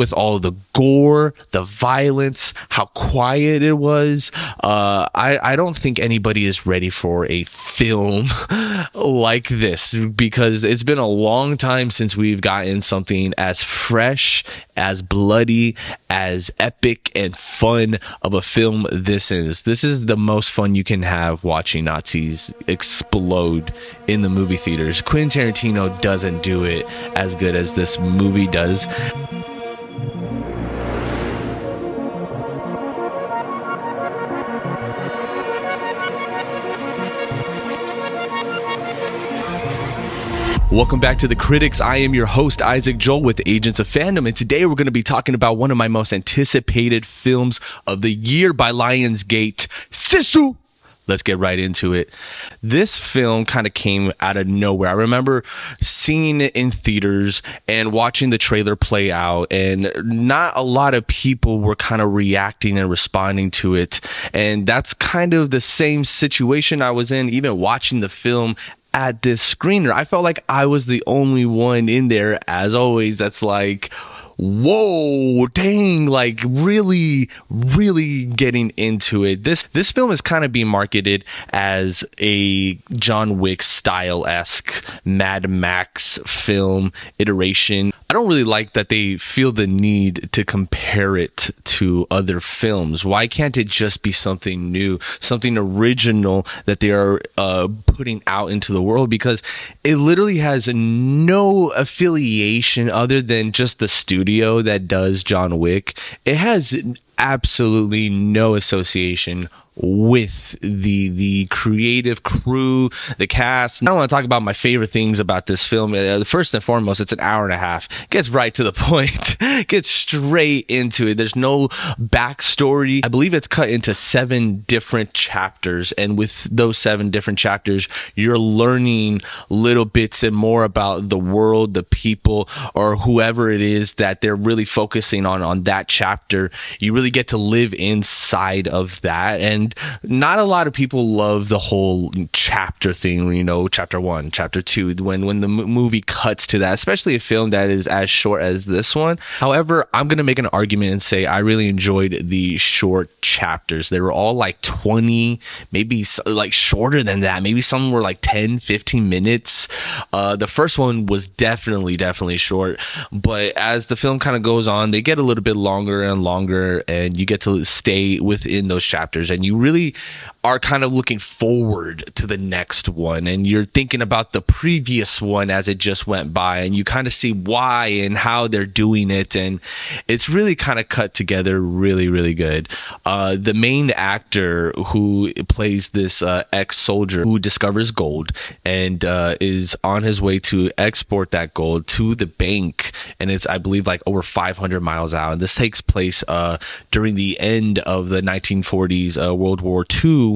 with all the gore, the violence, how quiet it was. I don't think anybody is ready for a film like this, because it's been a long time since we've gotten something as fresh, as bloody, as epic and fun of a film this is. This is the most fun you can have watching Nazis explode in the movie theaters. Quentin Tarantino doesn't do it as good as this movie does. Welcome back to the Critics. I am your host, Isaac Joel with Agents of Fandom, and today we're going to be talking about one of my most anticipated films of the year by Lionsgate, Sisu. Let's get right into it. This film kind of came out of nowhere. I remember seeing it in theaters and watching the trailer play out, and not a lot of people were kind of reacting and responding to it. And that's kind of the same situation I was in, even watching the film at this screener. I felt like I was the only one in there, as always, that's like, whoa, dang, like really getting into it. This film is kind of being marketed as a John Wick style-esque Mad Max film iteration. I don't really like that they feel the need to compare it to other films. Why can't it just be something new, something original that they are putting out into the world? Because it literally has no affiliation other than just the studio that does John Wick. It has absolutely no association with the creative crew, the cast. I don't want to talk about my favorite things about this film. First and foremost, it's an hour and a half. Gets right to the point. Gets straight into it. There's no backstory. I believe it's cut into 7 different chapters, and with those 7 different chapters, you're learning little bits and more about the world, the people, or whoever it is that they're really focusing on that chapter. You really get to live inside of that. And not a lot of people love the whole chapter thing, you know, chapter 1, chapter 2, when the movie cuts to that, especially a film that is as short as this one. However, I'm going to make an argument and say I really enjoyed the short chapters. They were all like 20, maybe like shorter than that. Maybe some were like 10, 15 minutes. The first one was definitely short, but as the film kind of goes on, they get a little bit longer and longer, and you get to stay within those chapters, and you really are kind of looking forward to the next one, and you're thinking about the previous one as it just went by, and you kind of see why and how they're doing it, and it's really kind of cut together really good. The main actor who plays this ex-soldier who discovers gold and is on his way to export that gold to the bank, and it's, I believe, like over 500 miles out, and this takes place during the end of the 1940s World War II.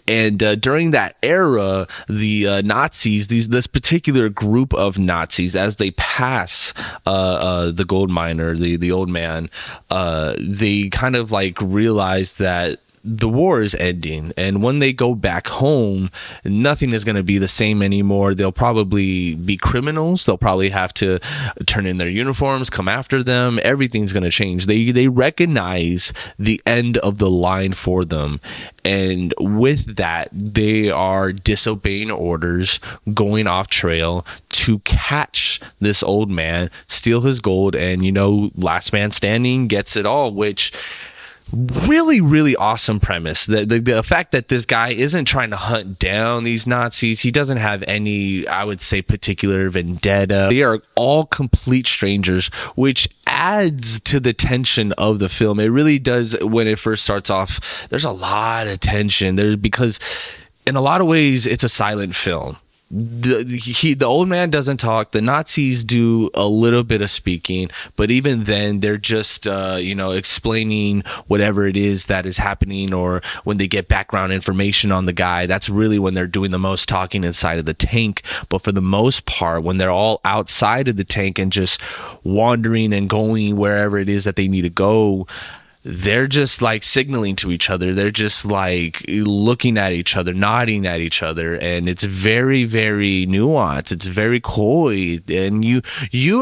And during that era, the Nazis, this particular group of Nazis, as they pass the gold miner, the old man, they kind of like realize that the war is ending, and when they go back home, nothing is going to be the same anymore. They'll probably be criminals. They'll probably have to turn in their uniforms, come after them. Everything's going to change. They recognize the end of the line for them, and with that, they are disobeying orders, going off trail to catch this old man, steal his gold, and, you know, last man standing gets it all, which really awesome premise. The fact that this guy isn't trying to hunt down these Nazis, he doesn't have any, I would say, particular vendetta. They are all complete strangers, which adds to the tension of the film. It really does. When it first starts off, there's a lot of tension there, because in a lot of ways it's a silent film. The old man doesn't talk. The Nazis do a little bit of speaking, but even then, they're just explaining whatever it is that is happening, or when they get background information on the guy, that's really when they're doing the most talking inside of the tank. But for the most part, when they're all outside of the tank and just wandering and going wherever it is that they need to go, they're just like signaling to each other. They're just like looking at each other, nodding at each other, and it's very, very nuanced. It's very coy, and you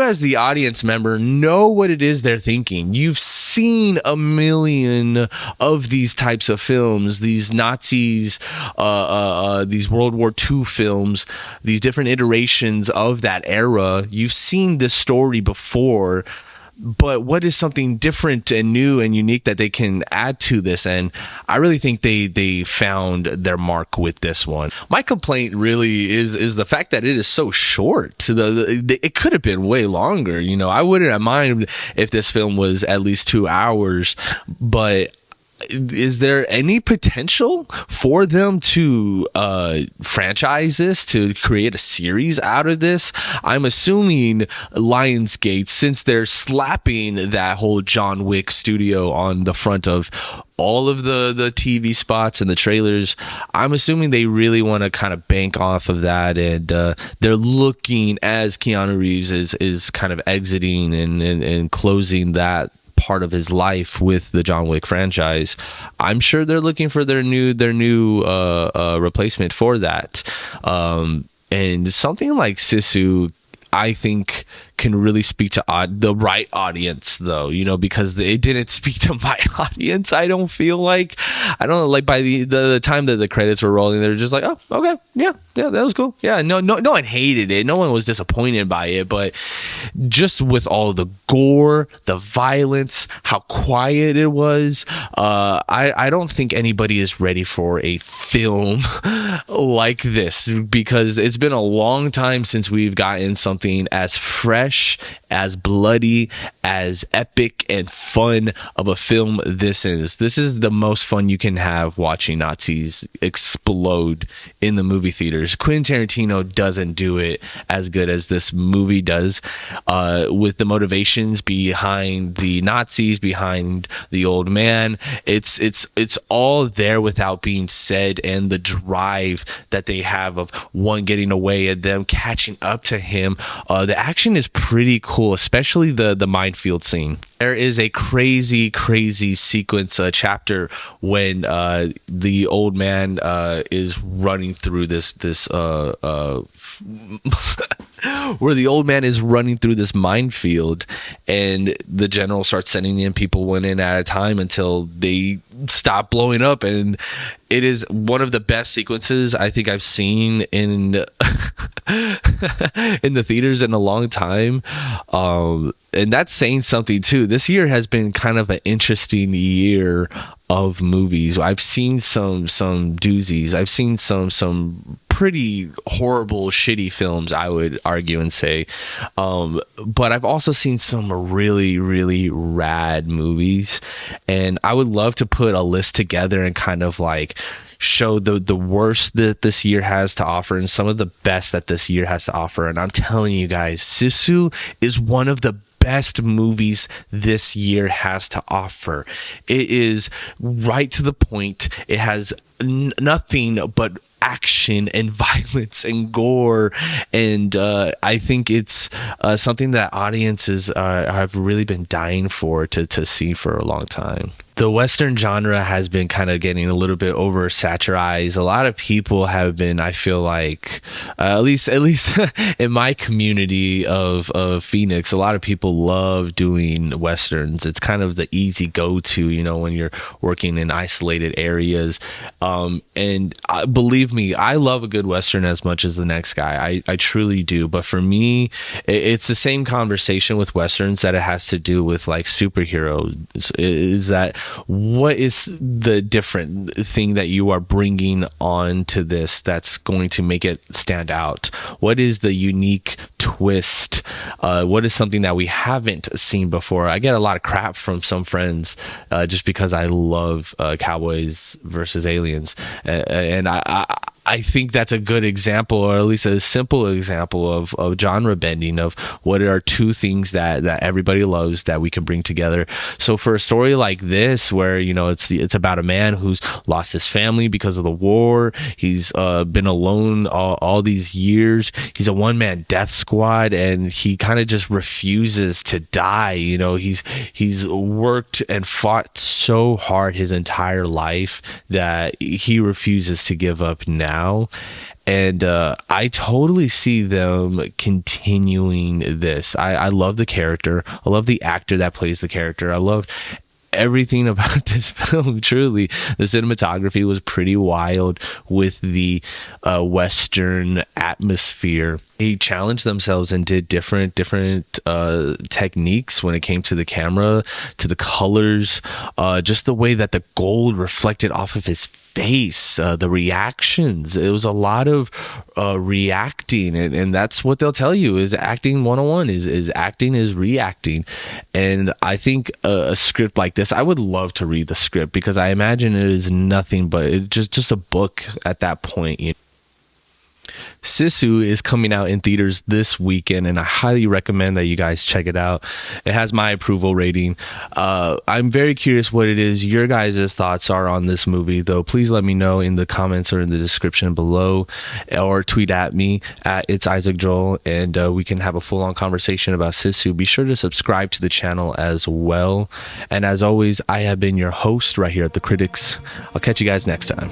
as the audience member know what it is they're thinking. You've seen a million of these types of films, these Nazis, these World War II films, these different iterations of that era. You've seen this story before. But what is something different and new and unique that they can add to this? And I really think they found their mark with this one. My complaint really is the fact that it is so short. It could have been way longer. You know, I wouldn't have minded if this film was at least 2 hours, but is there any potential for them to franchise this, to create a series out of this? I'm assuming Lionsgate, since they're slapping that whole John Wick studio on the front of all of the TV spots and the trailers, I'm assuming they really want to kind of bank off of that, and they're looking, as Keanu Reeves is kind of exiting and closing that part of his life with the John Wick franchise. I'm sure they're looking for their new replacement for that. And something like Sisu, I think, can really speak to the right audience, though, you know, because it didn't speak to my audience. I don't like by the time that the credits were rolling, they're just like, oh, okay, yeah, that was cool. Yeah, no one hated it. No one was disappointed by it, but just with all the gore, the violence, how quiet it was, I don't think anybody is ready for a film like this, because it's been a long time since we've gotten something as fresh, as bloody, as epic and fun of a film this is. This is the most fun you can have watching Nazis explode in the movie theaters. Quentin Tarantino doesn't do it as good as this movie does, with the motivations behind the Nazis, behind the old man. It's all there without being said, and the drive that they have of one getting away and them catching up to him. The action is pretty cool, especially the minefield scene. There is a crazy sequence, chapter when the old man is running through this where the old man is running through this minefield, and the general starts sending in people one in at a time until they stop blowing up. And it is one of the best sequences I think I've seen in in the theaters in a long time. And that's saying something too. This year has been kind of an interesting year of movies. I've seen some doozies. I've seen some pretty horrible, shitty films, I would argue and say. But I've also seen some really, really rad movies. And I would love to put a list together and kind of like show the worst that this year has to offer and some of the best that this year has to offer. And I'm telling you guys, Sisu is one of the best movies this year has to offer. It is right to the point. It has nothing but action and violence and gore, and I think it's something that audiences have really been dying for to see for a long time. The Western genre has been kind of getting a little bit oversaturized. A lot of people have been, I feel like, at least in my community of Phoenix, a lot of people love doing Westerns. It's kind of the easy go-to, you know, when you're working in isolated areas. And believe me, I love a good Western as much as the next guy. I truly do. But for me, it's the same conversation with Westerns that it has to do with like superheroes. Is that what is the different thing that you are bringing on to this that's going to make it stand out? What is the unique twist? What is something that we haven't seen before? I get a lot of crap from some friends just because I love cowboys versus aliens, and I think that's a good example, or at least a simple example of genre bending, of what are two things that everybody loves that we can bring together. So for a story like this, where it's about a man who's lost his family because of the war, he's been alone all these years, he's a one-man death squad, and he kind of just refuses to die. He's worked and fought so hard his entire life that he refuses to give up now. And I totally see them continuing this. I love the character. I love the actor that plays the character. I love everything about this film. Truly, the cinematography was pretty wild with the Western atmosphere. They challenged themselves and did different techniques when it came to the camera, to the colors, just the way that the gold reflected off of his face, the reactions. It was a lot of reacting, and that's what they'll tell you is acting 101 is acting is reacting. And I think a script like this, I would love to read the script, because I imagine it is nothing but just a book at that point. Sisu is coming out in theaters this weekend, and I highly recommend that you guys check it out. It has my approval rating. I'm very curious what it is your guys' thoughts are on this movie, though. Please let me know in the comments or in the description below, or tweet at me at It's Isaac Joel, and we can have a full-on conversation about Sisu. Be sure to subscribe to the channel as well. And as always, I have been your host right here at the Critics. I'll catch you guys next time.